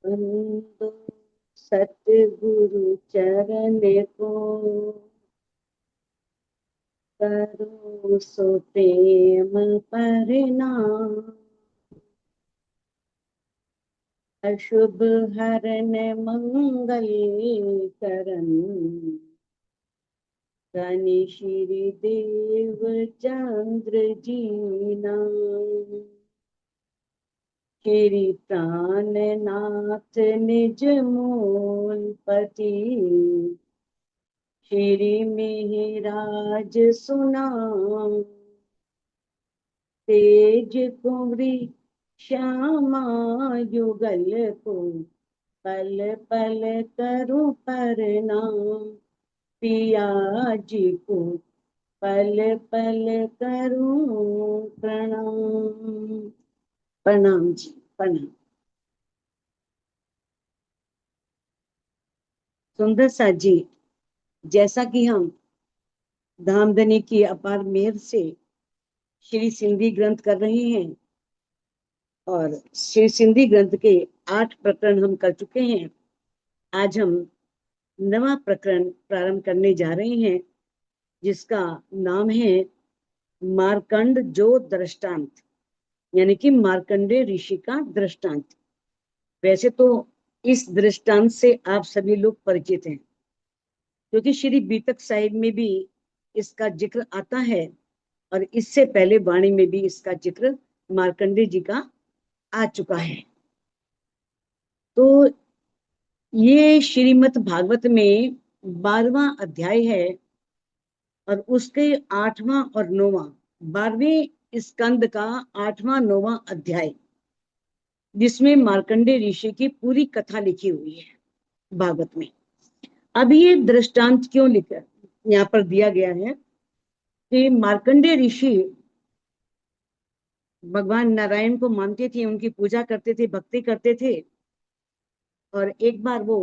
बंदो सतगुरु चरण को, करो सो प्रेम परिणाम। अशुभ हरन मंगल करन, शनि श्री देव चंद्र जीना। श्री प्राणनाथ निज मूल पति, श्री मिहिराज सुनाम। तेज कुंवरी श्यामा युगल को, पल पल करूं प्रणाम। पिया जी को पल पल करूं प्रणाम। प्रणाम जी, प्रणाम। सुंदर सा जी, जैसा कि हम धामधनी की अपार मेहर से श्री सिंधी ग्रंथ कर रहे हैं और श्री सिंधी ग्रंथ के 8 प्रकरण हम कर चुके हैं। आज हम नवा प्रकरण प्रारंभ करने जा रहे हैं, जिसका नाम है मार्कंड जो दृष्टांत, यानी कि मार्कंडे ऋषि का दृष्टांत। वैसे तो इस दृष्टांत से आप सभी लोग परिचित हैं, क्योंकि श्री बीतक साहिब में भी इसका जिक्र आता है और इससे पहले वाणी में भी इसका जिक्र मार्कंडे जी का आ चुका है। तो ये श्रीमद् भागवत में 12वां अध्याय है और उसके 8वां और 9वां, 12वें स्कंद का 8वां 9वां अध्याय, जिसमें मार्कंडे ऋषि की पूरी कथा लिखी हुई है भागवत में। अब ये दृष्टांत क्यों लिखा यहाँ पर दिया गया है कि मार्कंडे ऋषि भगवान नारायण को मानते थे, उनकी पूजा करते थे, भक्ति करते थे। और एक बार वो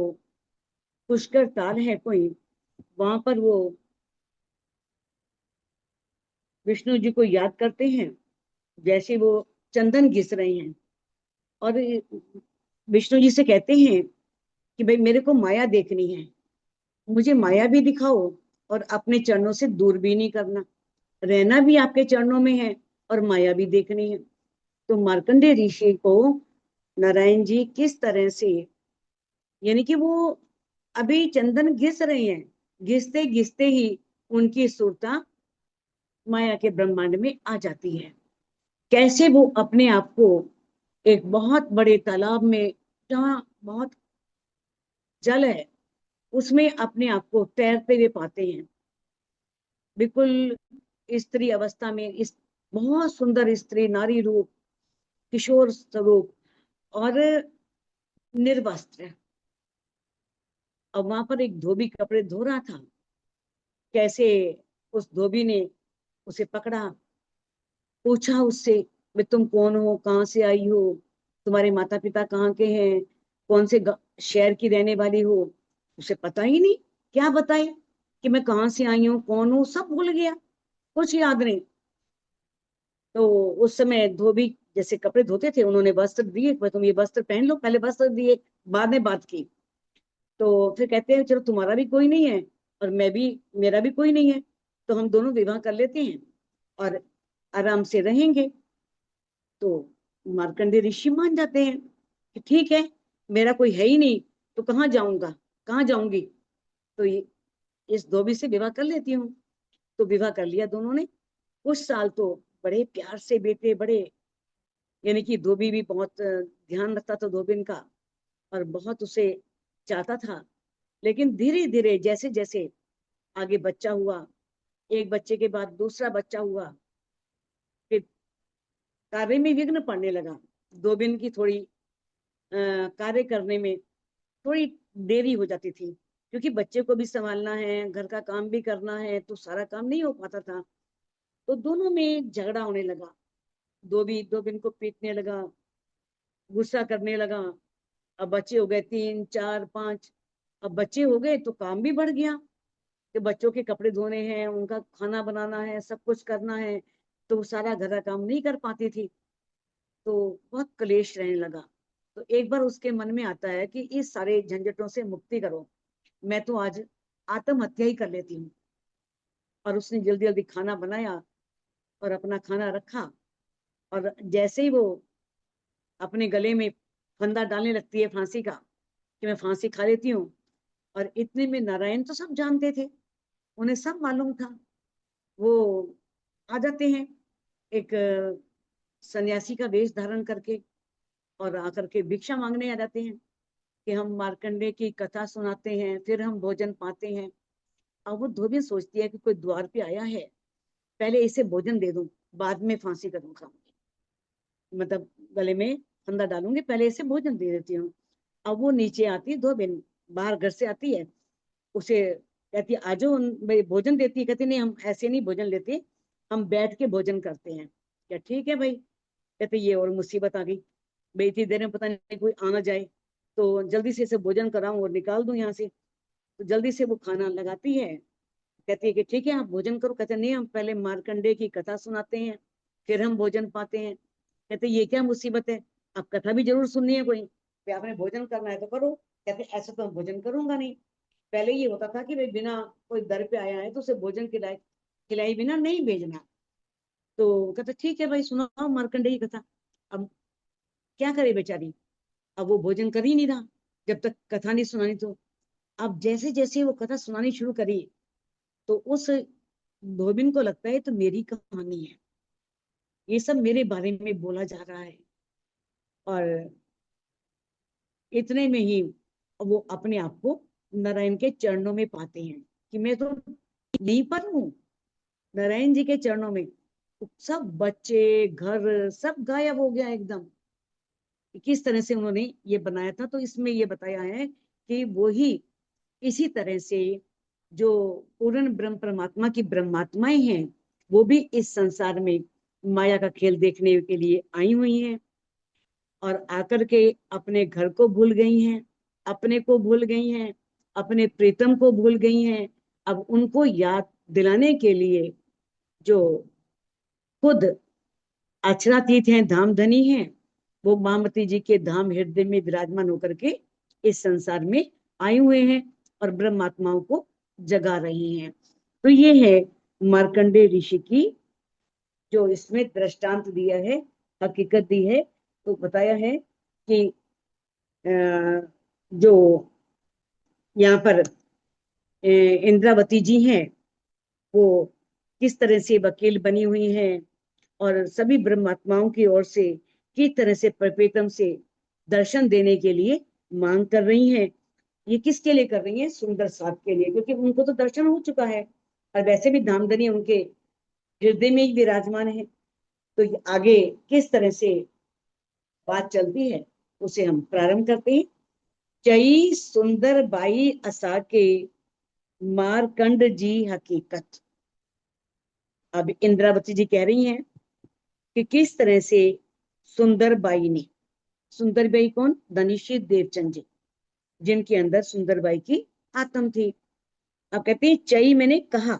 पुष्कर ताल है कोई, वहां पर वो विष्णु जी को याद करते हैं, जैसे वो चंदन घिस रहे हैं और विष्णु जी से कहते हैं कि भाई मेरे को माया देखनी है, मुझे माया भी दिखाओ और अपने चरणों से दूर भी नहीं करना, रहना भी आपके चरणों में है और माया भी देखनी है। तो मार्कंडे ऋषि को नारायण जी किस तरह से, यानी कि वो अभी चंदन घिस रहे हैं, घिसते घिसते ही उनकी सुरता माया के ब्रह्मांड में आ जाती है। कैसे वो अपने आप को एक बहुत बड़े तालाब में, जहाँ बहुत जल है, उसमें अपने आप को तैरते हुए पाते हैं, बिल्कुल स्त्री अवस्था में, इस बहुत सुंदर स्त्री, नारी रूप, किशोर स्वरूप और निर्वस्त्र। अब वहां पर एक धोबी कपड़े धो रहा था। कैसे उस धोबी ने उसे पकड़ा, पूछा उससे, वे तुम कौन हो, कहाँ से आई हो, तुम्हारे माता पिता कहाँ के हैं, कौन से शहर की रहने वाली हो। उसे पता ही नहीं, क्या बताए कि मैं कहाँ से आई हूँ, कौन हूँ, सब भूल गया, कुछ याद नहीं। तो उस समय धोबी जैसे कपड़े धोते थे, उन्होंने वस्त्र दिए, तुम ये वस्त्र पहन लो, पहले वस्त्र दिए, बाद में बात की। तो फिर कहते हैं चलो तुम्हारा भी कोई नहीं है और मैं भी, मेरा भी कोई नहीं है, तो हम दोनों विवाह कर लेते हैं और आराम से रहेंगे। तो मार्कंडे ऋषि मान जाते हैं कि ठीक है, मेरा कोई है ही नहीं तो कहाँ जाऊंगा, कहाँ जाऊंगी, तो इस धोबी से विवाह कर लेती हूँ। तो विवाह कर लिया दोनों ने। कुछ साल तो बड़े प्यार से बीते, बड़े, यानी कि धोबी भी बहुत ध्यान रखता था धोबिन का और बहुत उसे चाहता था। लेकिन धीरे धीरे जैसे जैसे आगे बच्चा हुआ, एक बच्चे के बाद दूसरा बच्चा हुआ, फिर कार्य में विघ्न पड़ने लगा। धोबिन की थोड़ी कार्य करने में थोड़ी देरी हो जाती थी, क्योंकि बच्चे को भी संभालना है, घर का काम भी करना है, तो सारा काम नहीं हो पाता था। तो दोनों में झगड़ा होने लगा, धोबी धोबिन को पीटने लगा, गुस्सा करने लगा। अब बच्चे हो गए 3 4 5, अब बच्चे हो गए तो काम भी बढ़ गया कि बच्चों के कपड़े धोने हैं, उनका खाना बनाना है, सब कुछ करना है, तो सारा घर का काम नहीं कर पाती थी। तो बहुत कलेश रहने लगा। तो एक बार उसके मन में आता है कि इस सारे झंझटों से मुक्ति करो, मैं तो आज आत्महत्या ही कर लेती हूँ। और उसने जल्दी जल्दी खाना बनाया और अपना खाना रखा, और जैसे ही वो अपने गले में फंदा डालने लगती है फांसी का, कि मैं फांसी खा लेती हूँ, और इतने में नारायण तो सब जानते थे, उन्हें सब मालूम था। वो आ जाते हैं एक सन्यासी का वेश धारण करके, और आकर के भिक्षा मांगने आ जाते हैं कि हम मार्कंडे की कथा सुनाते हैं, फिर हम भोजन पाते हैं। अब वो धोबी सोचती है कि कोई द्वार पे आया है, पहले इसे भोजन दे दूं, बाद में फांसी करूंगा, मतलब गले में फंदा डालूंगी, पहले इसे भोजन दे देती हूँ। अब वो नीचे आती है, धोबिन बाहर घर से आती है, उसे कहती है आजो, भाई भोजन देती है। कहती नहीं, हम ऐसे नहीं भोजन लेते, हम बैठ के भोजन करते हैं। क्या ठीक है भाई। कहते ये और मुसीबत आ गई भाई, इतनी देर में पता नहीं कोई आना जाए, तो जल्दी से इसे भोजन कराऊं और निकाल दूं यहाँ से। तो जल्दी से वो खाना लगाती है, कहती है कि ठीक है आप भोजन करो। कहते नहीं, हम पहले मार्कंडे की कथा सुनाते हैं, फिर हम भोजन पाते हैं। कहते ये क्या मुसीबत है, अब कथा भी जरूर सुननी है कोई, फिर आपने भोजन करना है तो करो। कहते ऐसे तो हम भोजन करूंगा नहीं। पहले ये होता था कि भाई बिना कोई दर पे आया है तो उसे भोजन खिलाए, खिलाई बिना नहीं भेजना। तो कहते ठीक है भाई, सुनाओ मार्कंडे की कथा। अब क्या करे बेचारी, अब वो भोजन कर ही नहीं रहा जब तक कथा नहीं सुनानी। तो अब जैसे जैसे वो कथा सुनानी शुरू करी, तो उस धोबिन को लगता है तो मेरी कहानी है, ये सब मेरे बारे में बोला जा रहा है। और इतने में ही वो अपने आप को नारायण के चरणों में पाते हैं कि मैं तो नहीं पर हूँ, नारायण जी के चरणों में। सब बच्चे घर सब गायब हो गया एकदम। किस तरह से उन्होंने ये बनाया था, तो इसमें ये बताया है कि वो ही इसी तरह से जो पूर्ण ब्रह्म परमात्मा की ब्रह्मात्माएं हैं, वो भी इस संसार में माया का खेल देखने के लिए आई हुई हैं, और आकर के अपने घर को भूल गई हैं, अपने को भूल गई हैं, अपने प्रीतम को भूल गई हैं। अब उनको याद दिलाने के लिए जो खुद अक्षरातीत हैं, धाम धनी हैं, वो महामती जी के धाम हृदय में विराजमान होकर के इस संसार में आए हुए हैं और ब्रह्मात्माओं को जगा रही हैं। तो ये है मार्कंडे ऋषि की जो इसमें दृष्टांत दिया है, हकीकत दी है। तो बताया है कि जो यहाँ पर इंद्रावती जी हैं, वो किस तरह से वकील बनी हुई हैं, और सभी ब्रह्मात्माओं की ओर से किस तरह से परपेतम से दर्शन देने के लिए मांग कर रही हैं। ये किसके लिए कर रही हैं, सुंदर साप के लिए, क्योंकि उनको तो दर्शन हो चुका है, और वैसे भी धामधनी उनके हृदय में ही विराजमान है। तो आगे किस तरह से बात चलती है उसे हम प्रारंभ करते हैं। चई सुंदर बाई असा के मारकंड जी हकीकत। अब इंद्रावती जी कह रही हैं कि किस तरह से सुंदर बाई ने, सुंदर बाई कौन, धनीशी देवचंद जी, जिनके अंदर सुंदर बाई की आत्म थी। अब कहते हैं चई मैंने कहा,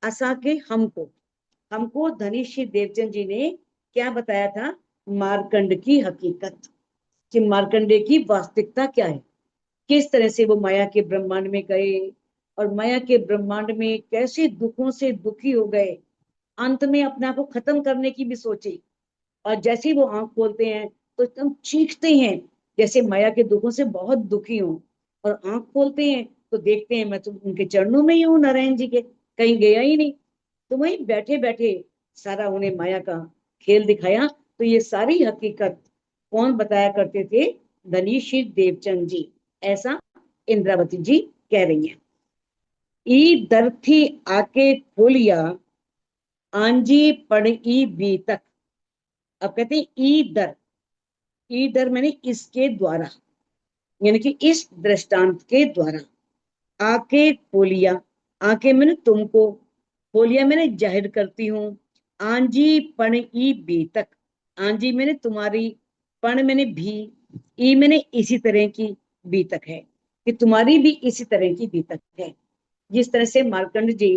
असा के हमको, हमको धनीशी देवचंद जी ने क्या बताया था, मारकंड की हकीकत, कि मार्कंडे की वास्तविकता क्या है, किस तरह से वो माया के ब्रह्मांड में गए, और माया के ब्रह्मांड में कैसे दुखों से दुखी हो गए, अंत में अपने आप को खत्म करने की भी सोची, और जैसे ही वो आंख खोलते हैं तो एकदम चीखते हैं जैसे माया के दुखों से बहुत दुखी हूं, और आंख खोलते हैं तो देखते हैं मैं तो उनके चरणों में ही हूँ, नारायण जी के, कहीं गया ही नहीं। तो वहीं बैठे बैठे सारा उन्हें माया का खेल दिखाया। तो ये सारी हकीकत कौन बताया करते थे, धनीशी देवचंद जी, ऐसा इंद्रावती जी कह रही हैं। ई दर थी आके खोलिया, आंजी पड़ी बीतक। अब कहते हैं ई दर, ई दर मैंने इसके द्वारा, यानी कि इस दृष्टांत के द्वारा, आके खोलिया, आके मैंने तुमको, खोलिया मैंने जाहिर करती हूँ, आंजी पण ई बीतक, आंजी मैंने तुम्हारी, पण मैंने भी, ई मैंने इसी तरह की बीतक है, कि तुम्हारी भी इसी तरह की बीतक है। जिस तरह से मार्कंड जी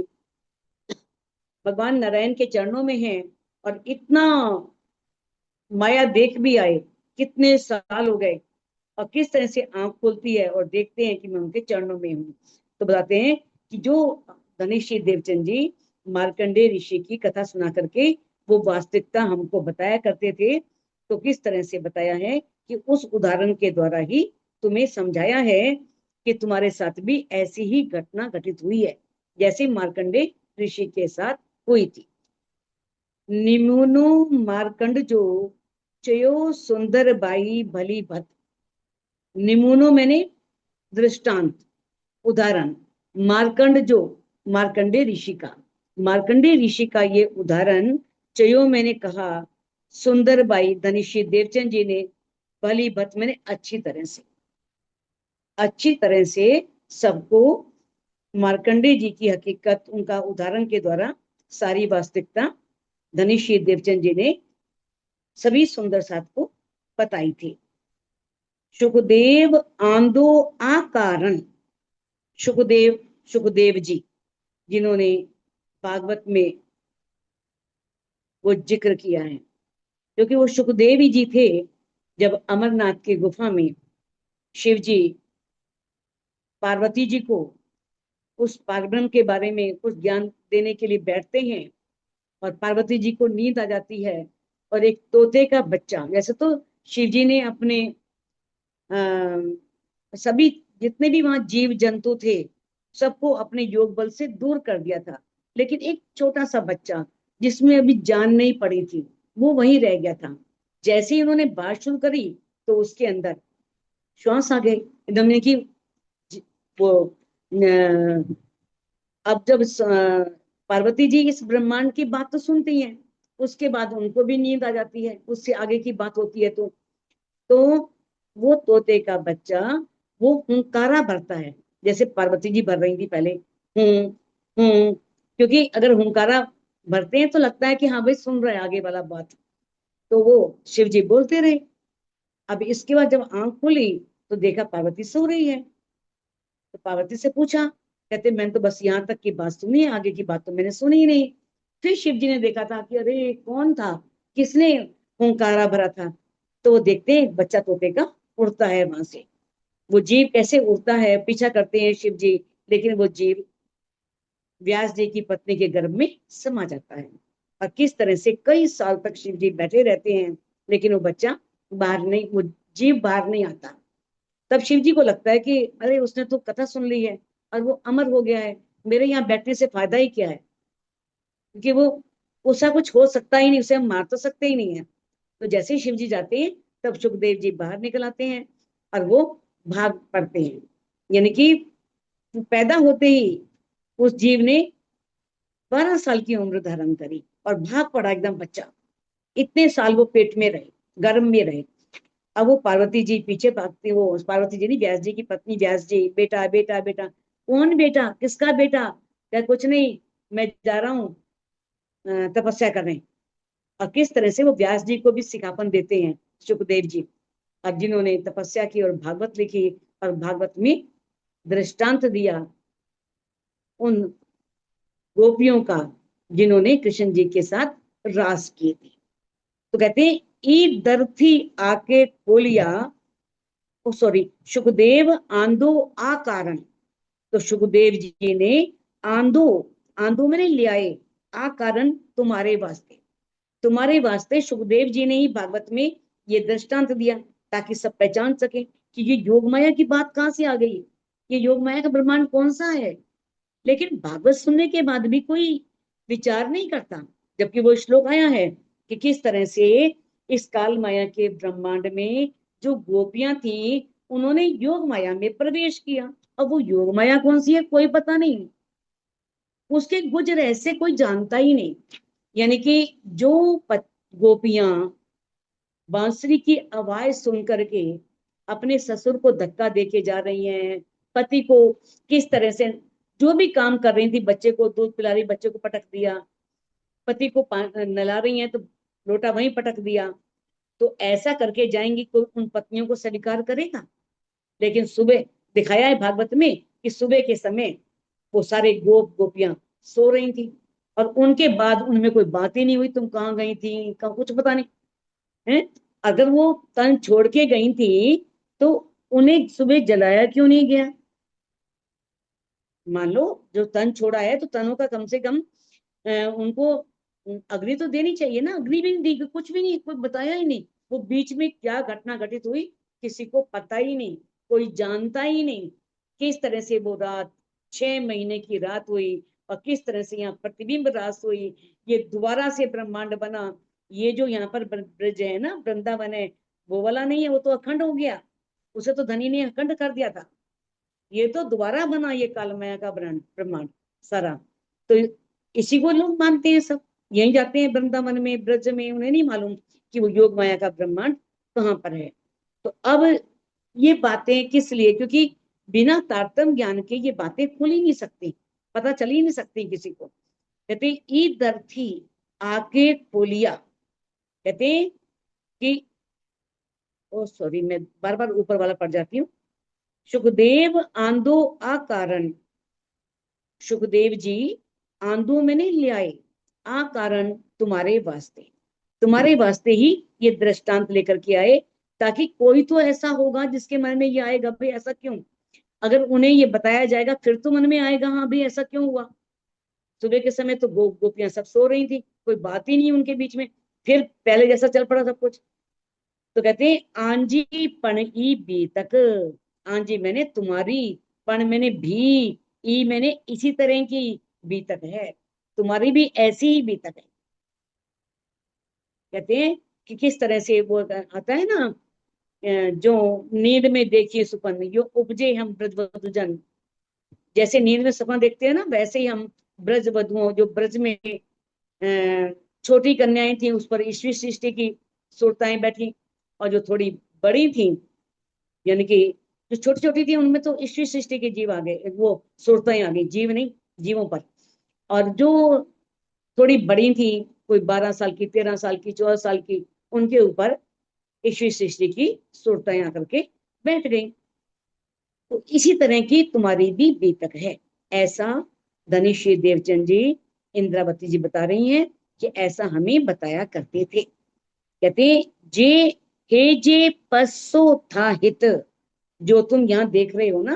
भगवान नारायण के चरणों में हैं, और इतना माया देख भी आए, कितने साल हो गए, और किस तरह से आंख खुलती है और देखते हैं कि मैं उनके चरणों में हूँ। तो बताते हैं कि जो धनीषी देवचंद जी मार्कंडे ऋषि की कथा सुना करके वो वास्तविकता हमको बताया करते थे, तो किस तरह से बताया है कि उस उदाहरण के द्वारा ही तुम्हें समझाया है कि तुम्हारे साथ भी ऐसी ही घटना घटित हुई है जैसे मार्कंडे ऋषि के साथ हुई थी। निमुनो मार्कंड जो चयो सुंदर बाई भली भत। निमुनो मैंने दृष्टांत, उदाहरण। मार्कंड जो मार्कंडे ऋषि का, मार्कंडे ऋषि का ये उदाहरण चयो मैंने कहा, सुंदर बाई धनीषी देवचंद जी ने भली भत मैंने अच्छी तरह से सबको मार्कंडे जी की हकीकत उनका उदाहरण के द्वारा सारी वास्तविकता धनीषी देवचंद जी ने सभी सुंदर साथ को बताई थी। सुखदेव आंदो आकारण। सुखदेव, सुखदेव जी जिन्होंने भागवत में वो जिक्र किया है, क्योंकि वो सुखदेव ही जी थे जब अमरनाथ की गुफा में शिव जी पार्वती जी को उस पारब्रह्म के बारे में कुछ ज्ञान देने के लिए बैठते हैं और पार्वती जी को नींद आ जाती है, और एक तोते का बच्चा, वैसे तो शिव जी ने अपने सभी जितने भी वहां जीव जंतु थे सबको अपने योग बल से दूर कर दिया था, लेकिन एक छोटा सा बच्चा जिसमें अभी जान नहीं पड़ी थी वो वहीं रह गया था। जैसे ही उन्होंने बात शुरू करी तो उसके अंदर श्वास आ गए एकदम, ने कि वो अब जब पार्वती जी इस ब्रह्मांड की बात तो सुनती हैं, उसके बाद उनको भी नींद आ जाती है, उससे आगे की बात होती है तो वो तोते का बच्चा वो हुंकारा भरता है, जैसे पार्वती जी भर रही थी पहले, हूं हूं, क्योंकि अगर हुंकारा भरते हैं तो लगता है कि हाँ भाई सुन रहे आगे वाला बात, तो वो शिव जी बोलते रहे। अब इसके बाद जब आंख खुली तो देखा पार्वती सो रही है, तो पार्वती से पूछा, कहते मैंने तो बस यहाँ तक की बात सुनी है, आगे की बात तो मैंने सुनी ही नहीं। फिर शिव जी ने देखा था कि अरे कौन था, किसने हुंकारा भरा था, तो वो देखते हैं बच्चा तोते का उड़ता है वहां से। वो जीव कैसे उड़ता है पीछा करते हैं शिव जी, लेकिन वो जीव व्यास जी की पत्नी के गर्भ में समा जाता है, और किस तरह से कई साल तक शिव जी बैठे रहते हैं, लेकिन वो बच्चा बाहर नहीं, वो जीव बाहर नहीं आता। तब शिव जी को लगता है कि अरे उसने तो कथा सुन ली है और वो अमर हो गया है, मेरे यहाँ बैठने से फायदा ही क्या है, क्योंकि वो उसका कुछ हो सकता ही नहीं, उसे हम मार तो सकते ही नहीं है। तो जैसे ही शिव जी जाते हैं तब सुखदेव जी बाहर निकल आते हैं और वो भाग पड़ते हैं, यानी कि पैदा होते ही उस जीव ने 12 साल की उम्र धारण करी और भाग पड़ा एकदम बच्चा। इतने साल वो पेट में रहे, गर्भ में रहे। अब वो पार्वती जी पीछे भागती, वो पार्वती जी नहीं, व्यास जी की पत्नी, व्यास जी बेटा बेटा बेटा, कौन बेटा, किसका बेटा, क्या कुछ नहीं, मैं जा रहा हूँ तपस्या करने। और किस तरह से वो व्यास जी को भी सिखापन देते हैं सुखदेव जी, और जिन्होंने तपस्या की और भागवत लिखी और भागवत में दृष्टांत दिया उन गोपियों का जिन्होंने कृष्ण जी के साथ रास किए थे। तो कहते हैं ई दर्थी आके खोलिया, ओ सॉरी, सुखदेव आंदो आ कारण। तो सुखदेव जी ने आंदो, आंदो मैंने ले आए, आ कारण तुम्हारे वास्ते, तुम्हारे वास्ते सुखदेव जी ने ही भागवत में ये दृष्टांत दिया ताकि सब पहचान सके कि ये योग माया की बात कहाँ से आ गई, ये योग माया का ब्रह्मांड कौन सा है। लेकिन भागवत सुनने के बाद भी कोई विचार नहीं करता, जबकि वो श्लोक आया है कि किस तरह से इस काल माया के ब्रह्मांड में जो गोपियां थी उन्होंने योग माया में प्रवेश किया। अब वो योग माया कौन सी है कोई पता नहीं, उसके गुज रहस्य कोई जानता ही नहीं। यानी कि जो गोपियां बांसुरी की आवाज सुन करके अपने ससुर को धक्का देके जा रही हैं, पति को किस तरह से जो भी काम कर रही थी, बच्चे को दूध पिला रही, बच्चे को पटक दिया, पति को नला रही हैं तो लोटा वहीं पटक दिया, तो ऐसा करके जाएंगी, कोई उन पत्नियों को स्वीकार करेगा। लेकिन सुबह दिखाया है भागवत में कि सुबह के समय वो सारे गोपियां सो रही थी, और उनके बाद उनमें कोई बात ही नहीं हुई, तुम कहाँ गई थी, कहाँ कुछ पता नहीं है। अगर वो तन छोड़ के गई थी तो उन्हें सुबह जलाया क्यों नहीं गया? मान लो जो तन छोड़ा है तो तनों का कम से कम उनको अग्नि तो देनी चाहिए ना, अग्नि भी नहीं दी, कुछ भी नहीं, कोई बताया ही नहीं। वो बीच में क्या घटना घटित हुई किसी को पता ही नहीं, कोई जानता ही नहीं। किस तरह से वो रात 6 महीने की रात हुई और किस तरह से यहाँ प्रतिबिंब रास हुई, ये दोबारा से ब्रह्मांड बना। ये जो यहाँ पर ब्रज है ना, वृंदावन है, वो वाला नहीं है, वो तो अखंड हो गया, उसे तो धनी ने अखंड कर दिया था। ये तो दोबारा बना, ये कालमय का ब्रह्मांड सारा। तो इसी को लोग मानते हैं सब, यहीं जाते हैं वृंदावन में ब्रज में, उन्हें नहीं मालूम कि वो योग माया का ब्रह्मांड कहाँ पर है। तो अब ये बातें किस लिए, क्योंकि बिना तारतम्य ज्ञान के ये बातें खुल ही नहीं सकती, पता चल ही नहीं सकती किसी को। कहते ईदर थी आके खोलिया, कहते कि ओ सॉरी, मैं बार बार ऊपर वाला पढ़ जाती हूँ। सुखदेव आंदो अकारण, सुखदेव जी आंदो में नहीं ले आए, आ कारण तुम्हारे वास्ते, तुम्हारे वास्ते ही ये दृष्टांत लेकर के आए, ताकि कोई तो ऐसा होगा जिसके मन में ये आएगा भाई ऐसा क्यों। अगर उन्हें ये बताया जाएगा फिर तो मन में आएगा हाँ भाई ऐसा क्यों हुआ। सुबह के समय तो गोपियां सब सो रही थी, कोई बात ही नहीं उनके बीच में, फिर पहले जैसा चल पड़ा सब कुछ। तो कहते हैं आंजी पण ई बी तक, आंजी मैंने तुम्हारी, पण मैंने भी, ई मैंने इसी तरह की बीतक है, तुम्हारी भी ऐसी ही बीतक है। कहते हैं कि किस तरह से वो आता है ना, जो नींद में देखिए सुपन यो उपजे हम ब्रजवधु जन, जैसे नींद में सपना देखते हैं ना वैसे ही हम ब्रज वधुओं, जो ब्रज में छोटी कन्याएं थी उस पर ईश्वरी सृष्टि की सुरताएं बैठी, और जो थोड़ी बड़ी थी, यानी कि जो छोटी छोटी थी उनमें तो ईश्वरी सृष्टि के जीव आ गए, वो सुरताएं आ गई, जीव नहीं, जीवों पर। और जो थोड़ी बड़ी थी, कोई 12 साल की, 13 साल की, 14 साल की, उनके ऊपर ईश्वरी सृष्टि की सुरताएं आकर के बैठ गई। तो इसी तरह की तुम्हारी भी बीतक है, ऐसा धनिश्री देवचंद जी, इंद्रावती जी बता रही हैं कि ऐसा हमें बताया करते थे। कहते जे हे जे पसो था हित, जो तुम यहाँ देख रहे हो ना,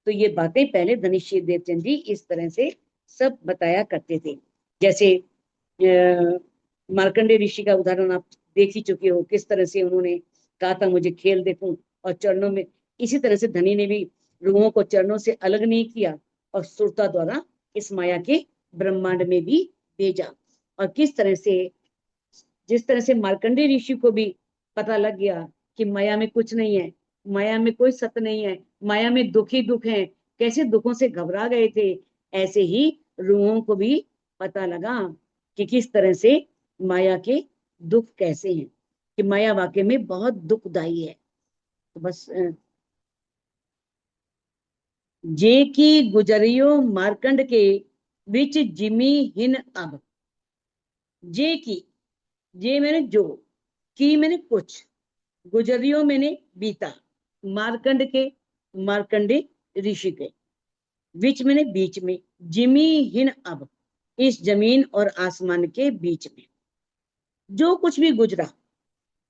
तो ये बातें पहले धनिश्री देवचंद जी इस तरह से सब बताया करते थे। जैसे मार्कंडे ऋषि का उदाहरण आप देख ही चुके हो, किस तरह से उन्होंने कहा था मुझे खेल देखूं, और चरणों में, इसी तरह से धनी ने भी रूहों को चरणों से अलग नहीं किया और सुरता द्वारा इस माया के ब्रह्मांड में भी भेजा। और किस तरह से, जिस तरह से मार्कंडे ऋषि को भी पता लग गया कि माया में कुछ नहीं है, माया में कोई सत्य नहीं है, माया में दुख ही दुख है, कैसे दुखों से घबरा गए थे, ऐसे ही रूहों को भी पता लगा कि किस तरह से माया के दुख कैसे हैं, कि माया वाकई में बहुत दुखदाई है। तो बस जे की गुजरियो मार्कंड के बीच जिमी हिन अब, जे की, जे मैंने जो, की मैंने कुछ, गुजरियो मैंने बीता, मार्कंड के, मार्कंडे ऋषि के, बीच मैंने बीच में, जिमी हिन अब, इस जमीन और आसमान के बीच में जो कुछ भी गुजरा,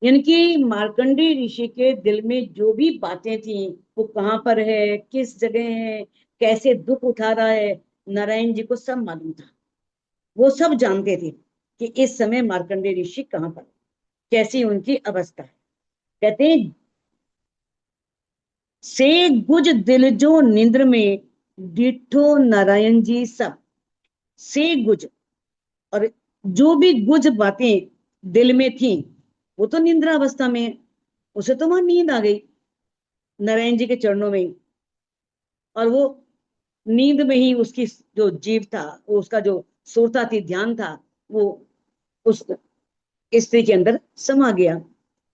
यानी कि मार्कंडी ऋषि के दिल में जो भी बातें थी, वो कहाँ पर है, किस जगह है, कैसे दुख उठा रहा है, नारायण जी को सब मालूम था। वो सब जानते थे कि इस समय मार्कंडे ऋषि कहाँ पर, कैसी उनकी अवस्था है। कहते हैं से गुज दिल जो निंद्र में, डिठो नारायण जी सब, से गुज, और जो भी गुज बातें दिल में थी वो तो निंद्रा अवस्था में है, उसे तो वहां नींद आ गई नारायण जी के चरणों में ही। और वो नींद में ही उसकी जो जीव था, वो उसका जो सुरता थी, ध्यान था, वो उस स्त्री के अंदर समा गया।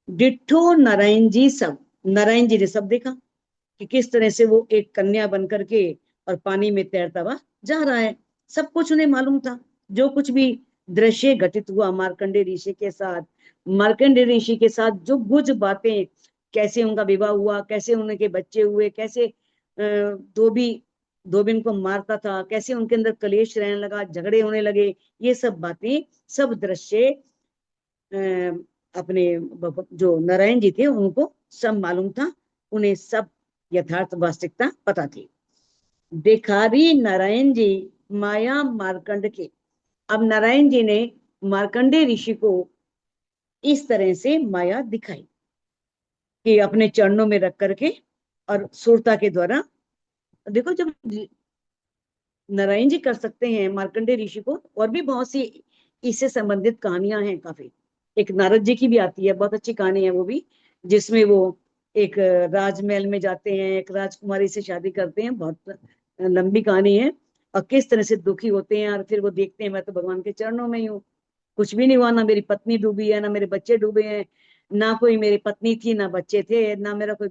डिठो नारायण जी सब, नारायण जी ने सब देखा कि किस तरह से वो एक कन्या बन करके और पानी में तैरता हुआ जा रहा है, सब कुछ उन्हें मालूम था। जो कुछ भी दृश्य घटित हुआ मार्कंडे ऋषि के साथ, मार्कंडे ऋषि के साथ जो कुछ बातें, कैसे उनका विवाह हुआ, कैसे उनके बच्चे हुए, कैसे धोबी को मारता था, कैसे उनके अंदर कलेश रहने लगा, झगड़े होने लगे, ये सब बातें, सब दृश्य अपने जो नारायण जी थे उनको सब मालूम था, उन्हें सब यथार्थ वास्तविकता पता थी। दिखारी नारायण जी माया मार्कंड के। अब नारायण जी ने मार्कंडे ऋषि को इस तरह से माया दिखाई कि अपने चरणों में रख करके और सुरता के द्वारा। देखो, जब नारायण जी कर सकते हैं मार्कंडे ऋषि को, और भी बहुत सी इससे संबंधित कहानियां हैं काफी। एक नारद जी की भी आती है, बहुत अच्छी कहानी है वो भी, जिसमें वो एक राजमहल में जाते हैं, एक राजकुमारी से शादी करते हैं, बहुत लंबी कहानी है। और किस तरह से दुखी होते हैं, और फिर वो देखते हैं मैं तो भगवान के चरणों में ही हूँ, कुछ भी नहीं हुआ, ना मेरी पत्नी डूबी है, ना मेरे बच्चे डूबे हैं, ना कोई मेरी पत्नी थी, ना बच्चे थे, ना मेरा कोई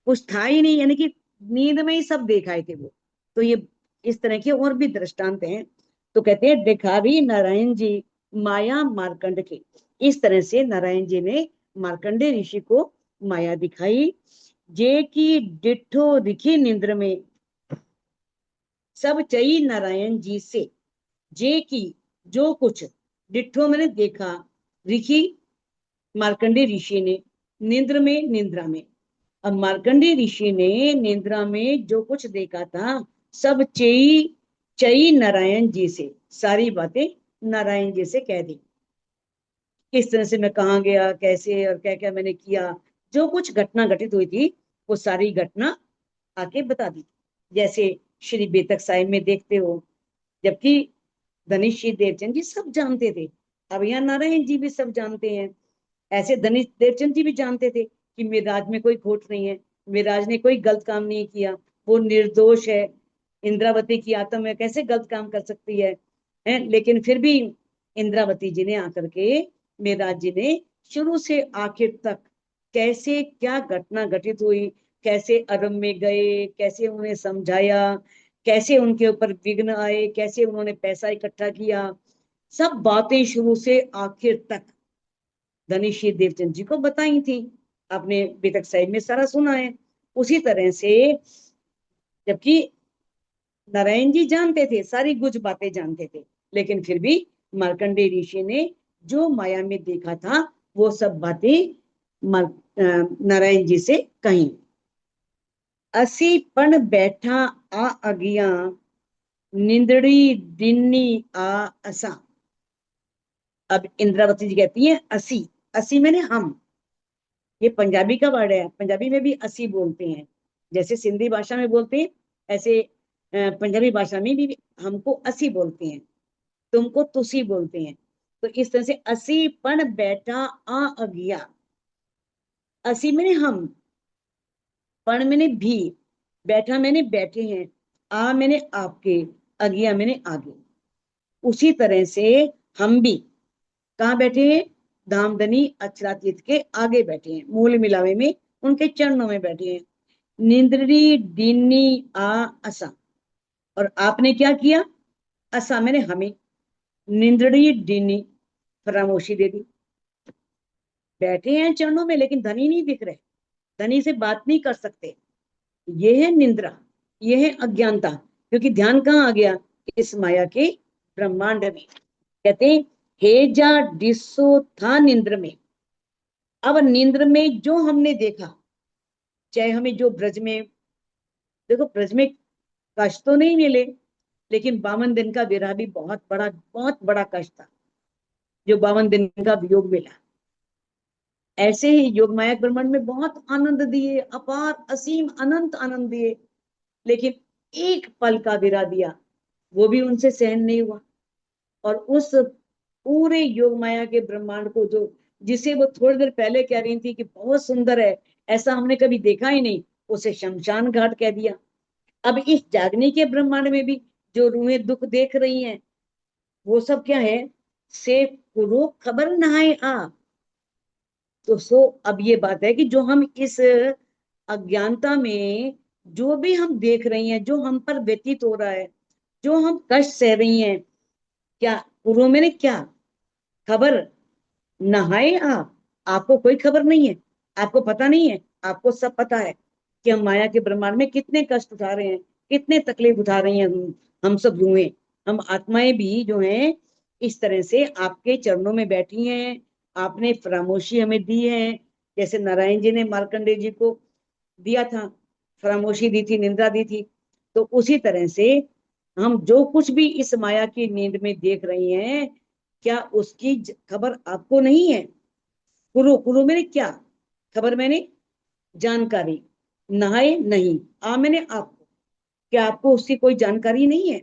कुछ था ही नहीं, यानी कि नींद में ही सब देख आए थे वो। तो ये इस तरह के और भी दृष्टांत हैं। तो कहते हैं दिखारी नारायण जी माया मार्कंड के। इस तरह से नारायण जी ने मार्कंडे ऋषि को माया दिखाई। जे की डिठो दिखी निंद्र में सब चई नारायण जी से। जे की जो कुछ, डिठो मैंने देखा, ऋषि मार्कंडे ऋषि ने, निंद्र में निंद्रा में। अब मार्कंडे ऋषि ने निंद्रा में जो कुछ देखा था, सब चई चई नारायण जी से, सारी बातें नारायण जी से कह दी। किस तरह से मैं कहाँ गया, कैसे और क्या क्या मैंने किया, जो कुछ घटना घटित हुई थी वो सारी घटना आके बता दी। जैसे श्री बेतक साहिब में देखते हो, जबकि धनीश देवचंद जी सब जानते थे, अब यहाँ नारायण जी भी सब जानते हैं। ऐसे धनीश देवचंद जी भी जानते थे कि मेराज में कोई खोट नहीं है, मेराज ने कोई गलत काम नहीं किया, वो निर्दोष है। इंद्रावती की आत्मा में कैसे गलत काम कर सकती है? लेकिन फिर भी इंद्रावती जी ने आकर के, मेराज जी ने शुरू से आखिर तक कैसे क्या घटना घटित हुई, कैसे अरब में गए, कैसे उन्हें समझाया, कैसे उनके ऊपर विघ्न आए, कैसे उन्होंने पैसा इकट्ठा किया, सब बातें शुरू से आखिर तक धनीश्वर देवचंद जी को बताई थी। आपने बेतक साहिब में सारा सुना है। उसी तरह से, जबकि नारायण जी जानते थे, सारी गुज बातें जानते थे, लेकिन फिर भी मार्कंडे ऋषि ने जो माया में देखा था वो सब बातें नारायण जी से कही। असी पण बैठा आ अगिया निंदड़ी दिन्नी आ असा। अब इंद्रावती जी कहती है असी, असी मैंने हम, ये पंजाबी का वर्ड है, पंजाबी में भी असी बोलते हैं, जैसे सिंधी भाषा में बोलते हैं, ऐसे पंजाबी भाषा में भी हमको असी बोलते हैं, तुमको तुसी बोलते हैं। तो इस तरह से असी पण बैठा आ अगिया। असी मैंने हम, पण मैंने भी, बैठा मैंने बैठे हैं, आ मैंने आपके, अगिया मैंने आगे। उसी तरह से हम भी कहाँ बैठे हैं? धामधनी अक्षरातीत के आगे बैठे हैं, मूल मिलावे में उनके चरणों में बैठे हैं। निंद्री दीनी आ असा, और आपने क्या किया? असा मैंने हमें, निंद्री दीनी फरामोशी दे दी। बैठे हैं चरणों में लेकिन धनी नहीं दिख रहे, धनी से बात नहीं कर सकते, ये है निंद्रा, ये है अज्ञानता। क्योंकि ध्यान कहाँ आ गया? इस माया के ब्रह्मांड में। कहते हैं हे जा डिसो था निंद्र में। अब निंद्र में जो हमने देखा, चाहे हमें जो ब्रज में, देखो ब्रज में कष्ट तो नहीं मिले, लेकिन 52 दिन का विरह भी बहुत बड़ा कष्ट था, जो 52 दिन का वियोग मिला। ऐसे ही योग माया ब्रह्मांड में बहुत आनंद दिए, अपार असीम अनंत आनंद दिए, लेकिन एक पल का विरह दिया, वो भी उनसे सहन नहीं हुआ। और उस पूरे योग माया के ब्रह्मांड को, जो जिसे वो थोड़ी देर पहले कह रही थी कि बहुत सुंदर है, ऐसा हमने कभी देखा ही नहीं, उसे शमशान घाट कह दिया। अब इस जागने के ब्रह्मांड में भी जो रूहें दुख देख रही हैं, वो सब क्या है? से कुरो खबर नहाए आ। तो अब ये बात है कि जो हम इस अज्ञानता में जो भी हम देख रही हैं, जो हम पर व्यतीत हो रहा है, जो हम कष्ट सह रही हैं, क्या पूर्व में ने क्या खबर नहाए आप? आपको कोई खबर नहीं है, आपको पता नहीं है? आपको सब पता है कि हम माया के ब्रह्मांड में कितने कष्ट उठा रहे हैं, कितने तकलीफ उठा रही हैं। हम सब रूहें, हम आत्माएं भी जो हैं, इस तरह से आपके चरणों में बैठी हैं, आपने खामोशी हमें दी है, जैसे नारायण जी ने मार्कंडेय जी को दिया था, खामोशी दी थी, निंद्रा दी थी। तो उसी तरह से हम जो कुछ भी इस माया की नींद में देख रहे हैं, क्या उसकी खबर आपको नहीं है? कुरु, कुरु मैंने क्या खबर, मैंने जानकारी, नहाए नहीं, आ मैंने आपको, क्या आपको उसकी कोई जानकारी नहीं है?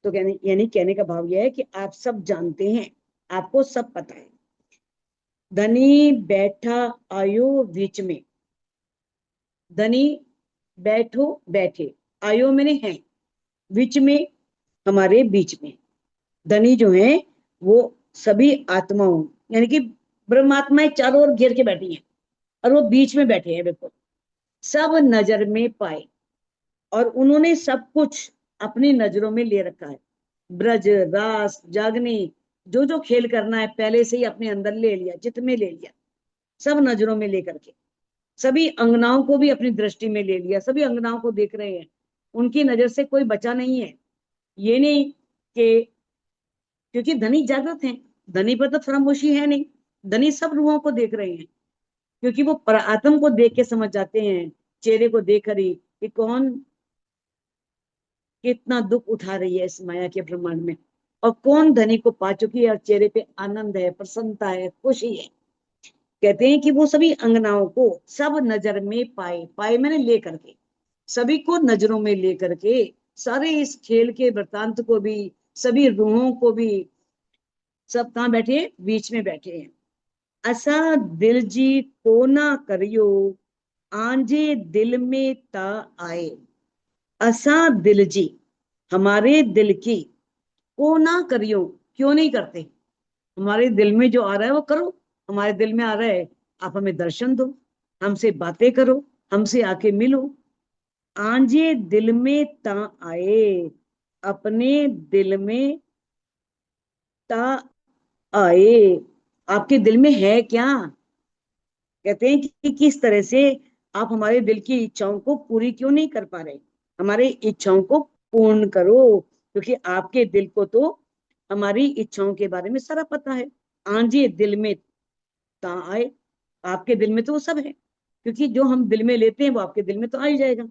तो कहने यानी कहने का भाव यह है कि आप सब जानते हैं, आपको सब पता है। धनी बैठा आयो बीच में, धनी बैठो बैठे, आयो मैंने है, बीच में हमारे बीच में। धनी जो है वो सभी आत्माओं यानी कि ब्रह्मात्माएं चारों ओर घेर के बैठी हैं, और वो बीच में बैठे हैं बिल्कुल, सब नजर में पाए। और उन्होंने सब कुछ अपनी नजरों में ले रखा है, ब्रज रास जागनी, जो जो खेल करना है पहले से ही अपने अंदर ले लिया, चित्त में ले लिया, सब नजरों में लेकर के। सभी अंगनाओं को भी अपनी दृष्टि में ले लिया, सभी अंगनाओं को देख रहे हैं, उनकी नजर से कोई बचा नहीं है। ये नहीं कि क्योंकि धनी जागृत हैं, धनी पर तो खामोशी है नहीं, धनी सब रूहों को देख रहे हैं, क्योंकि वो परात्म को देख के समझ जाते हैं, चेहरे को देख कर ही, कि कौन कितना दुख उठा रही है इस माया के ब्रह्मांड में, और कौन धनी को पा चुकी है और चेहरे पे आनंद है, प्रसन्नता है, खुशी है। कहते हैं कि वो सभी अंगनाओं को सब नजर में पाए, पाए मैंने ले करके, सभी को नजरों में ले करके, सारे इस खेल के वृतांत को भी, सभी रूहों को भी, सब कहाँ बैठे हैं? बीच में बैठे हैं। असा दिल जी को ना करियो, आंजे दिल में ता आए। असा दिल जी, हमारे दिल की, को ना करियो, क्यों नहीं करते? हमारे दिल में जो आ रहा है वो करो, हमारे दिल में आ रहा है, आप हमें दर्शन दो, हमसे बातें करो, हमसे आके मिलो। आंजे दिल में ता आए, अपने दिल में ता आए, आपके दिल में है क्या? कहते हैं कि किस तरह से आप हमारे दिल की इच्छाओं को पूरी क्यों नहीं कर पा रहे? हमारे इच्छाओं को पूर्ण करो, क्योंकि आपके दिल को तो हमारी इच्छाओं के बारे में सारा पता है। आंजे दिल में ता आए, आपके दिल में तो वो सब है, क्योंकि जो हम दिल में लेते हैं वो आपके दिल में तो आ ही जाएगा,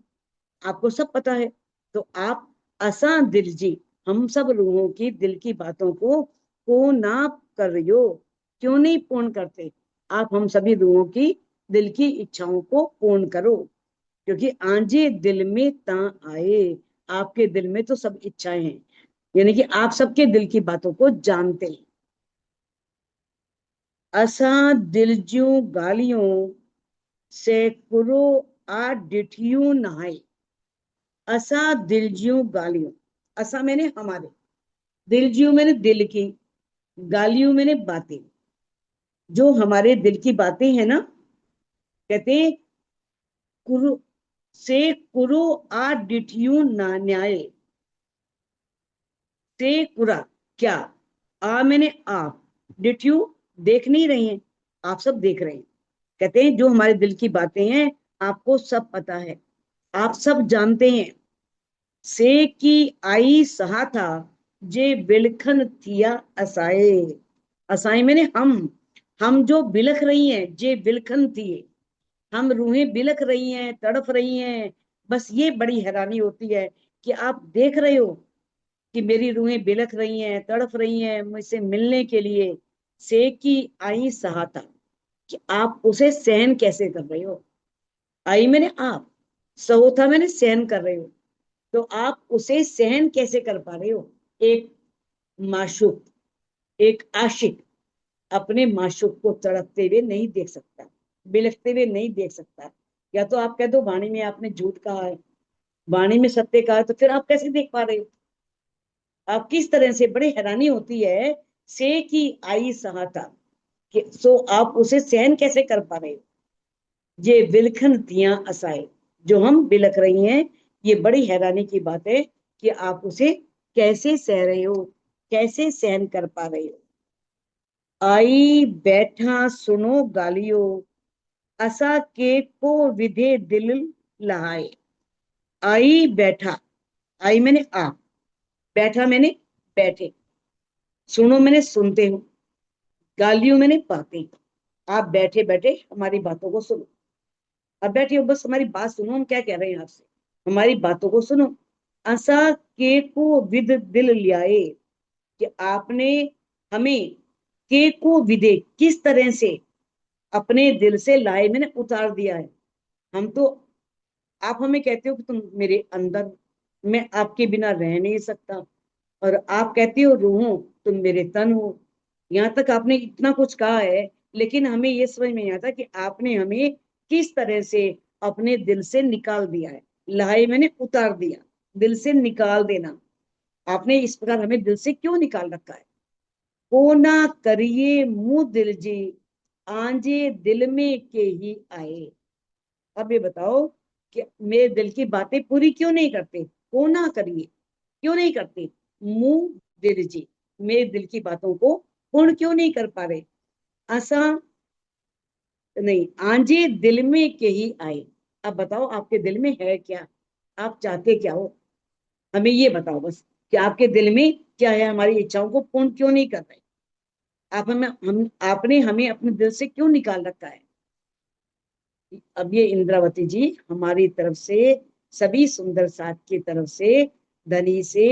आपको सब पता है। तो आप असा दिल जी, हम सब रूहों की दिल की बातों को ना करियो, क्यों नहीं पूर्ण करते? आप हम सभी रूहों की दिल की इच्छाओं को पूर्ण करो, क्योंकि आंजे दिल में ता आए, आपके दिल में तो सब इच्छाएं हैं, यानी कि आप सबके दिल की बातों को जानते हैं। असा दिल ज्यों गालियों से कुरो आ डिठियों नहाए। असा दिल ज्यों गालियों, असा मैंने हमारे, दिल ज्यों मैंने दिल की, गालियों मैंने बातें, जो हमारे दिल की बातें हैं ना, कहते हैं कुरु से कुरु आ डिठियों ना न्याय। से कुरा क्या, आ मैंने आप, डिठियों देख नहीं रही हैं, आप सब देख रहे हैं। कहते हैं जो हमारे दिल की बातें हैं आपको सब पता है, आप सब जानते हैं। से की आई सहा था, जे बिलखन थिया असाए। असाए मैंने हम जो बिलख रही हैं, जे बिलखन थी, हम रूहें बिलख रही हैं, तड़फ रही हैं। बस ये बड़ी हैरानी होती है कि आप देख रहे हो कि मेरी रूहें बिलख रही हैं, तड़फ रही हैं मुझसे मिलने के लिए। से की आई सहाता, कि आप उसे सहन कैसे कर रहे हो? आई मैंने आप, सहोता मैंने सहन कर रहे हो, तो आप उसे सहन कैसे कर पा रहे हो? एक माशूक, एक आशिक अपने माशूक को तड़पते हुए नहीं देख सकता, बिलखते हुए नहीं देख सकता। या तो आप कह दो वाणी में आपने झूठ कहा है, वाणी में सत्य कहा है, तो फिर आप कैसे देख पा रहे हो? आप किस तरह से, बड़ी हैरानी होती है। से की आई सहाता, कि सो आप उसे सहन कैसे कर पा रहे हो? ये विलखन तिया असाए, जो हम बिलख रही हैं, ये बड़ी हैरानी की बात है कि आप उसे कैसे सह रहे हो, कैसे सहन कर पा रहे हो। आई बैठा सुनो गालियो, असा के को विधे दिल लहाए। आई बैठा, आई मैंने बैठा मैंने बैठे, सुनो मैंने सुनते हो, गालियों मैंने बातें। आप बैठे बैठे हमारी बातों को सुनो। अब बैठे हो, बस हमारी बात सुनो, हम क्या कह रहे हैं आपसे, हमारी बातों को सुनो। असा के को विद दिल लियाए, कि आपने हमें के को विदे किस तरह से अपने दिल से लाए, मैंने उतार दिया है। हम तो, आप हमें कहते हो कि तुम मेरे अंदर, मैं आपके बिना रह नहीं सकता, और आप कहते हो रूहों तुम मेरे तन हो। यहाँ तक आपने इतना कुछ कहा है, लेकिन हमें ये समझ में नहीं आता कि आपने हमें किस तरह से अपने दिल से निकाल दिया है। लाए मैंने उतार दिया, दिल से निकाल देना, आपने इस प्रकार हमें दिल से क्यों निकाल रखा है। को ना करिए मुंह दिल जी, आंजे दिल में के ही आए। अब ये बताओ कि मेरे दिल की बातें पूरी क्यों नहीं करते, को ना करिए, क्यों नहीं करते, मुंह दिल जी, मेरे दिल की बातों को पूर्ण क्यों नहीं कर पा रहे। ऐसा नहीं, आंजे दिल में के ही आए। अब बताओ आपके दिल में है क्या, आप चाहते क्या हो, हमें ये बताओ बस, कि आपके दिल में क्या है, हमारी इच्छाओं को पूर्ण क्यों नहीं कर रहे। आप हमें, हम आपने हमें अपने दिल से क्यों निकाल रखा है। अब ये इंद्रावती जी हमारी तरफ से, सभी सुंदर साथ की तरफ से, धनी से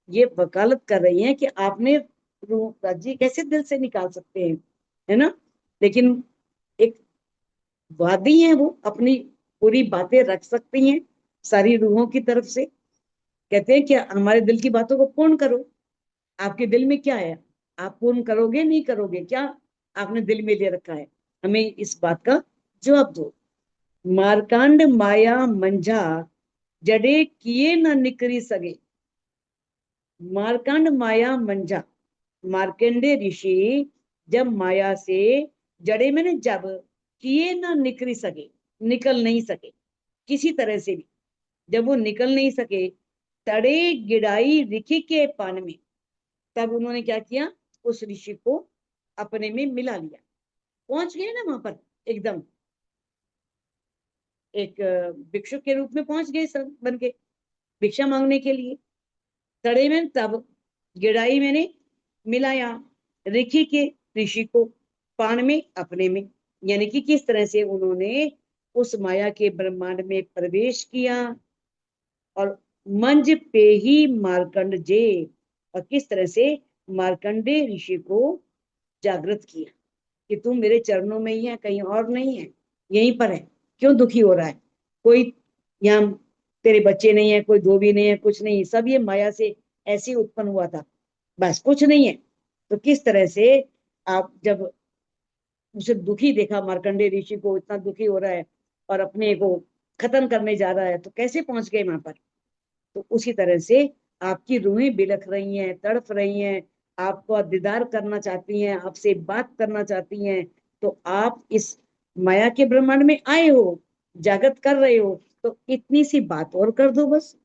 ये वकालत कर रही हैं कि आपने रूह जी कैसे दिल से निकाल सकते हैं, है ना। लेकिन एक वादी है, वो अपनी पूरी बातें रख सकती हैं सारी रूहों की तरफ से। कहते हैं कि हमारे दिल की बातों को पूर्ण करो। आपके दिल में क्या है, आप पूर्ण करोगे नहीं करोगे, क्या आपने दिल में ले रखा है, हमें इस बात का जवाब दो। मारकांड माया मंझा, जड़े किए न निकरी सके। मारकांड माया मंझा, मार्कंडे ऋषि जब माया से, जड़े मैंने जब, किए न निकरी सके, निकल नहीं सके किसी तरह से भी, जब वो निकल नहीं सके, तड़े गिड़ाई रिखी के पान में, तब उन्होंने क्या किया, उस ऋषि को अपने में मिला लिया। पहुंच गए ना वहां पर, एकदम एक भिक्षुक के रूप में पहुंच गए सब बन के, भिक्षा मांगने के लिए। तड़े में तब, गिड़ाई मैंने मिलाया, ऋषि के, ऋषि को, पान में अपने में, यानी कि किस तरह से उन्होंने उस माया के ब्रह्मांड में प्रवेश किया, और मंज पे ही मार्कंड जे, और किस तरह से मार्कंडे ऋषि को जागृत किया कि तुम मेरे चरणों में ही है, कहीं और नहीं है, यहीं पर है। क्यों दुखी हो रहा है, कोई यहाँ तेरे बच्चे नहीं है, कोई धोबी नहीं है, कुछ नहीं, सब ये माया से ऐसे ही उत्पन्न हुआ था, बस कुछ नहीं है। तो किस तरह से आप जब उसे दुखी देखा, मार्कंडेय ऋषि को इतना दुखी हो रहा है और अपने को खत्म करने जा रहा है, तो कैसे पहुंच गए वहां पर। तो उसी तरह से आपकी रूहें बिलख रही हैं, तड़फ रही हैं, आपको दीदार करना चाहती हैं, आपसे बात करना चाहती हैं। तो आप इस माया के ब्रह्मांड में आए हो, जागृत कर रहे हो, तो इतनी सी बात और कर दो बस,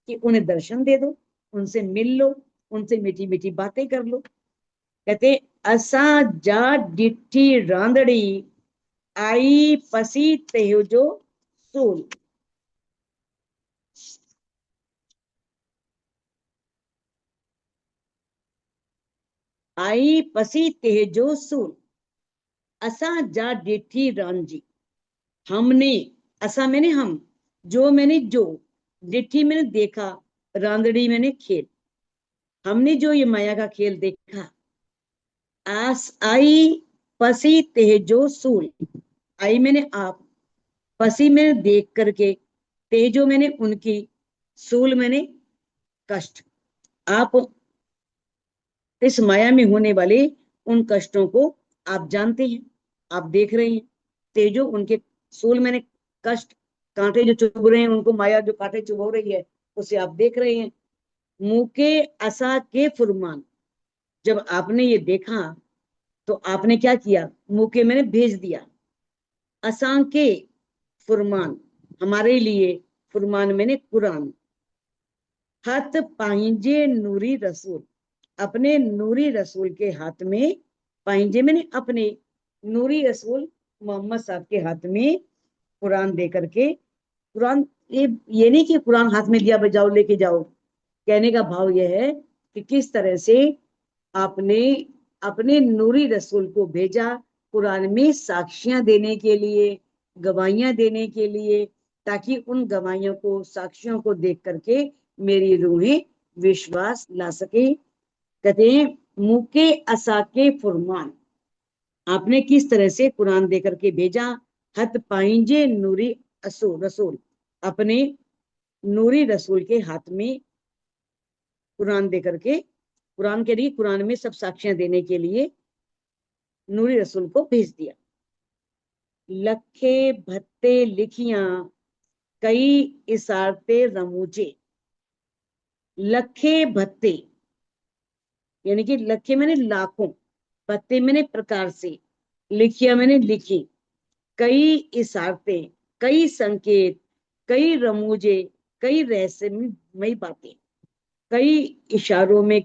कि उन्हें दर्शन दे दो, उनसे मिल लो, उनसे मीठी मीठी बातें कर लो। कहते असा जा डिठी रांदड़ी, आई पसी तेजो सूल। आई पसी तेजो सूल, असा जा डिठी रांझी। हमने, असा मैंने हम, जो मैंने जो, डिठी मैंने देखा, रांदड़ी मैंने खेल, हमने जो ये माया का खेल देखा। आस आई पसी तेजो सूल, आई मैंने आप, पसी मैंने देख करके, तेजो मैंने उनकी, सूल मैंने कष्ट। आप इस माया में होने वाले उन कष्टों को आप जानते हैं, आप देख रहे हैं। तेजो उनके, सूल मैंने कष्ट, कांटे जो चुभ रहे हैं उनको, माया जो कांटे चुभ रही है उसे आप देख रहे हैं। मुंह के असा के फुरमान, जब आपने ये देखा तो आपने क्या किया, मुंह के मैंने भेज दिया, असा के फुरमान, हमारे लिए, फुरमान मैंने कुरान, हाथ पाइंजे नूरी रसूल, अपने नूरी रसूल के हाथ में, पाइंजे मैंने अपने, नूरी रसूल मोहम्मद साहब के हाथ में कुरान दे करके, कुरान, ये नहीं कि कुरान हाथ में दिया बजाओ लेके जाओ, कहने का भाव यह है कि किस तरह से आपने अपने नूरी रसूल को भेजा कुरान में साक्शियां देने के लिए, गवाहियां देने के लिए, ताकि उन गवाहियों को, साक्ष्यों को देख करके मेरी रूहें विश्वास ला सके। कहते हैं मुके असा के फुरमान, आपने किस तरह से कुरान देकर के भेजा। हथ पाइंजे नूरी असो रसूल, अपने नूरी रसूल के हाथ में कुरान देकर के, कुरान के लिए, कुरान में सब साक्ष्यां देने के लिए नूरी रसूल को भेज दिया। लखे भत्ते लिखियां कई इसारते रमूजे, लखे भत्ते यानी कि लखे मैंने लाखों, भत्ते मैंने प्रकार से, लिखिया मैंने लिखी, कई इशारते, कई संकेत, कई रमूजे, कई रहस्यमयी बातें, कई इशारों में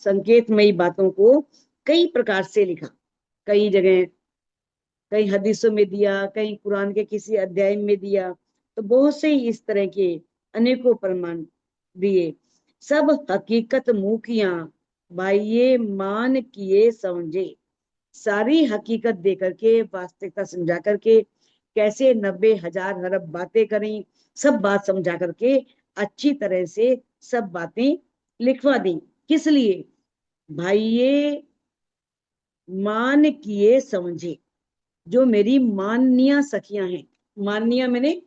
संकेतमयी बातों को कई प्रकार से लिखा। कई जगह, कई हदीसों में दिया, कई कुरान के किसी अध्याय में दिया, तो बहुत से इस तरह के अनेकों प्रमाण दिए। सब हकीकत मुखियां बाइये मान किए समझे, सारी हकीकत दे करके, वास्तविकता समझा करके, कैसे 90,000 अरब बातें करें, सब बात समझा करके अच्छी तरह से सब बातें लिखवा दी। किस लिए? भाई ये मान किए समझे, जो मेरी माननीय सखियां हैं, माननीय मैंने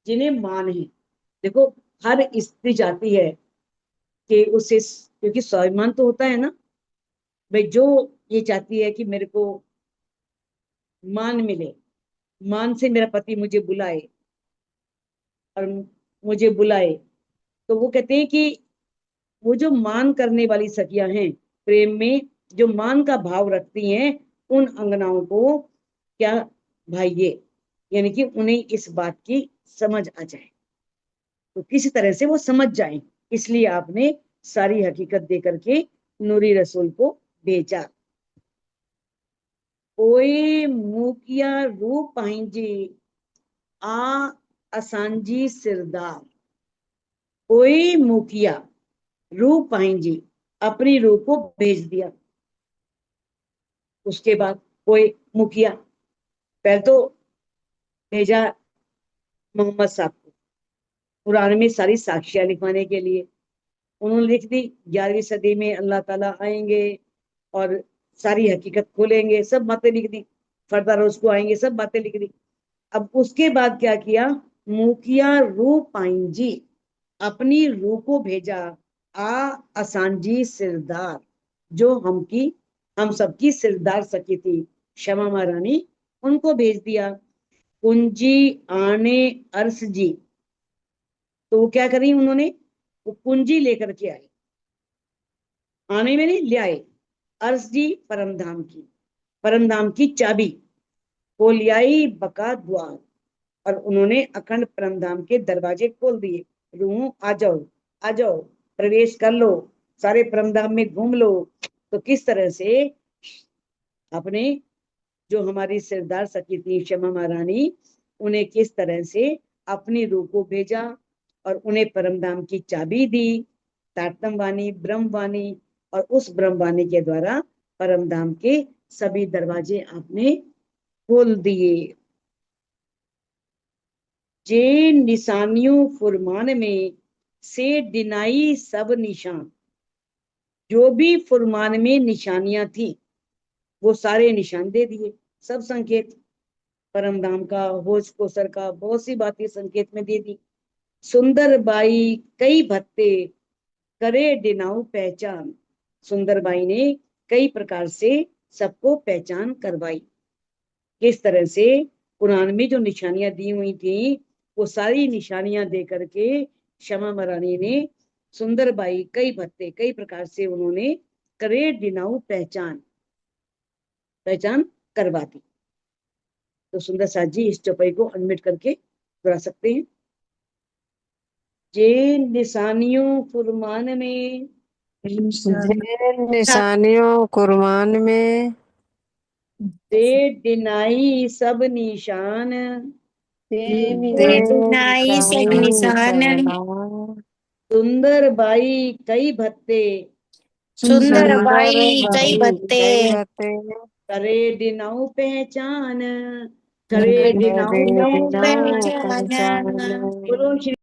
जिन्हें मान है। देखो हर स्त्री चाहती है कि उसे, क्योंकि स्वाभिमान तो होता है ना भाई, जो ये चाहती है कि मेरे को मान मिले, मान से मेरा पति मुझे बुलाए और मुझे बुलाए। तो वो कहते हैं कि वो जो मान करने वाली सखियां हैं, प्रेम में जो मान का भाव रखती हैं, उन अंगनाओं को क्या भाइये, यानी कि उन्हें इस बात की समझ आ जाए, तो किसी तरह से वो समझ जाए, इसलिए आपने सारी हकीकत दे करके नूरी रसूल को भेजा। ओए मुकिया रूप पाइंजी आ असांजी सिरदार, ओए मुकिया रूप पाइंजी, अपनी रूह को भेज दिया। उसके बाद कोई मुखिया, पहले तो भेजा मोहम्मद साहब को कुरान में सारी साक्शियां लिखवाने के लिए। उन्होंने लिख दी 11वीं सदी में अल्लाह ताला आएंगे और सारी हकीकत खोलेंगे, सब बातें लिख दी। फरदा रोज को आएंगे, सब बातें लिख दी। अब उसके बाद क्या किया, मुखिया रूह पाइंजी, अपनी रूह को भेजा आ असांजी सिरदार, जो हम सबकी सिरदार सखी थी शमा महारानी, उनको भेज दिया। कुंजी आने अर्श जी, तो वो क्या करी उन्होंने, वो कुंजी लेकर के आए, आने में नहीं ले आए, अर्श जी परम धाम की चाबी, को लियाई बका द्वार, और उन्होंने अखंड परम धाम के दरवाजे खोल दिए। रूह आ जाओ, आ जाओ, प्रवेश कर लो, सारे परम धाम में घूम लो। तो किस तरह से अपने, जो हमारी सिरदार सखी थी शमा महारानी, उन्हें किस तरह से अपनी रूह को भेजा और उन्हें परमधाम की चाबी दी, तारतम वाणी, ब्रह्म वाणी, और उस ब्रह्म वाणी के द्वारा परमधाम के सभी दरवाजे आपने खोल दिए। जे निशानियों फुरमान में से दिनाई सब निशान, जो भी फुरमान में निशानियां थी वो सारे निशान दे दिए, सब संकेत, परम धाम का, होश कोसर का, बहुत सी बातें संकेत में दे दी। सुंदर बाई कई भत्ते करे डिनाऊ पहचान, सुंदर बाई ने कई प्रकार से सबको पहचान करवाई। किस तरह से कुरान में जो निशानियां दी हुई थी, वो सारी निशानियां दे करके शमा महारानी ने सुंदर बाई कई भत्ते, कई प्रकार से उन्होंने करे डिनाऊ पहचान पहचान करवा दी। तो सुंदर साथ जी इस चौपाई को अनमिट करके दोहरा सकते हैं। जे निशानियों फुरमान में, निशानियों कुर्बान में दे डिनाई सब निशान, दे नाई सब निशानी निशान, सैलान, सुंदर बाई कई भत्ते सुंदर सुंदर बाई कई भाई बत्ते, कई बातें करे दिनाऊ पहचान, करे करे दिनाऊ करे दिनाऊ पहचान। बिनाऊ पहचान। पहचान। बोलो श्री